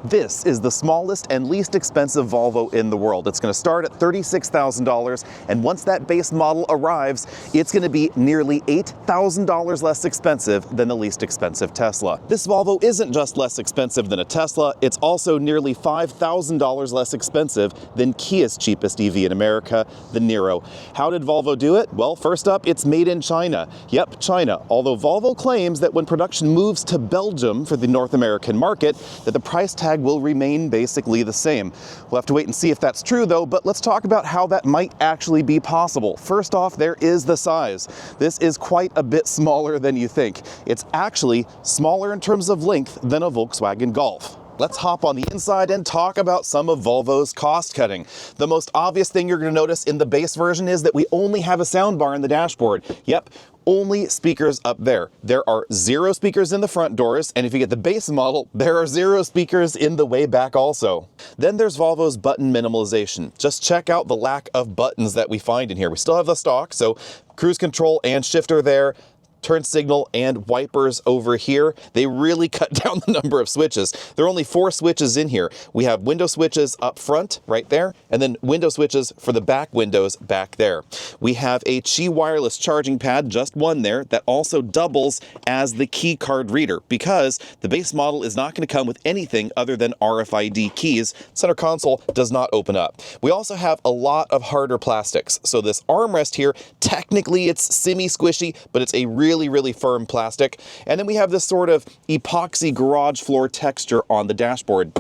This is the smallest and least expensive Volvo in the world. It's going to start at $36,000, and once that base model arrives, it's going to be nearly $8,000 less expensive than the least expensive Tesla. This Volvo isn't just less expensive than a Tesla, it's also nearly $5,000 less expensive than Kia's cheapest EV in America, the Niro. How did Volvo do it? Well, first up, it's made in China. Yep, China. Although Volvo claims that when production moves to Belgium for the North American market, that the price tag will remain basically the same. We'll have to wait and see if that's true though, but let's talk about how that might actually be possible. First off, there is the size. This is quite a bit smaller than you think. It's actually smaller in terms of length than a Volkswagen Golf. Let's hop on the inside and talk about some of Volvo's cost cutting. The most obvious thing you're going to notice in the base version is that we only have a soundbar in the dashboard. Yep, only speakers up there. There are 0 speakers in the front doors, and if you get the base model, there are 0 speakers in the way back also. Then there's Volvo's button minimalization. Just check out the lack of buttons that we find in here. We still have the stock, so cruise control and shifter there, turn signal and wipers over here. They really cut down the number of switches. There are only 4 switches in here. We have window switches up front, right there, and then window switches for the back windows back there. We have a Qi wireless charging pad, just one there, that also doubles as the key card reader because the base model is not going to come with anything other than RFID keys. Center console does not open up. We also have a lot of harder plastics. So this armrest here, technically it's semi-squishy, but it's a really firm plastic. And then we have this sort of epoxy garage floor texture on the dashboard.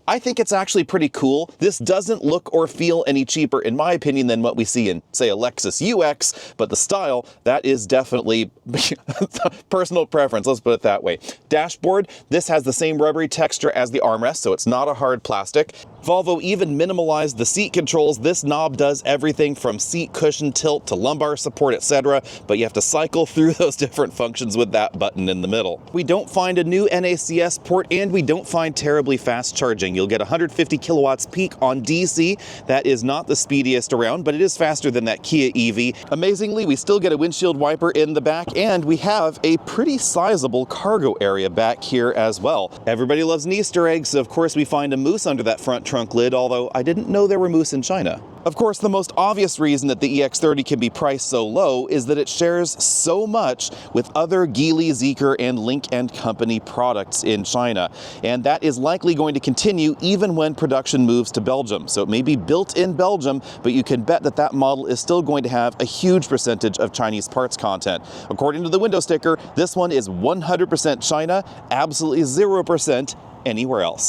I think it's actually pretty cool. This doesn't look or feel any cheaper, in my opinion, than what we see in, say, a Lexus UX, but the style, that is definitely personal preference, let's put it that way. Dashboard, this has the same rubbery texture as the armrest, so it's not a hard plastic. Volvo even minimalized the seat controls. This knob does everything from seat cushion tilt to lumbar support, etc., but you have to cycle through those different functions with that button in the middle. We don't find a new NACS port, and we don't find terribly fast charging. You'll get 150 kilowatts peak on DC. That is not the speediest around, but it is faster than that Kia EV. Amazingly, we still get a windshield wiper in the back, and we have a pretty sizable cargo area back here as well. Everybody loves an Easter egg, so of course we find a moose under that front trunk lid, although I didn't know there were moose in China. Of course, the most obvious reason that the EX30 can be priced so low is that it shares so much with other Geely, Zeekr, and Lynk & Company products in China. And that is likely going to continue even when production moves to Belgium. So it may be built in Belgium, but you can bet that that model is still going to have a huge percentage of Chinese parts content. According to the window sticker, this one is 100% China, absolutely 0% anywhere else.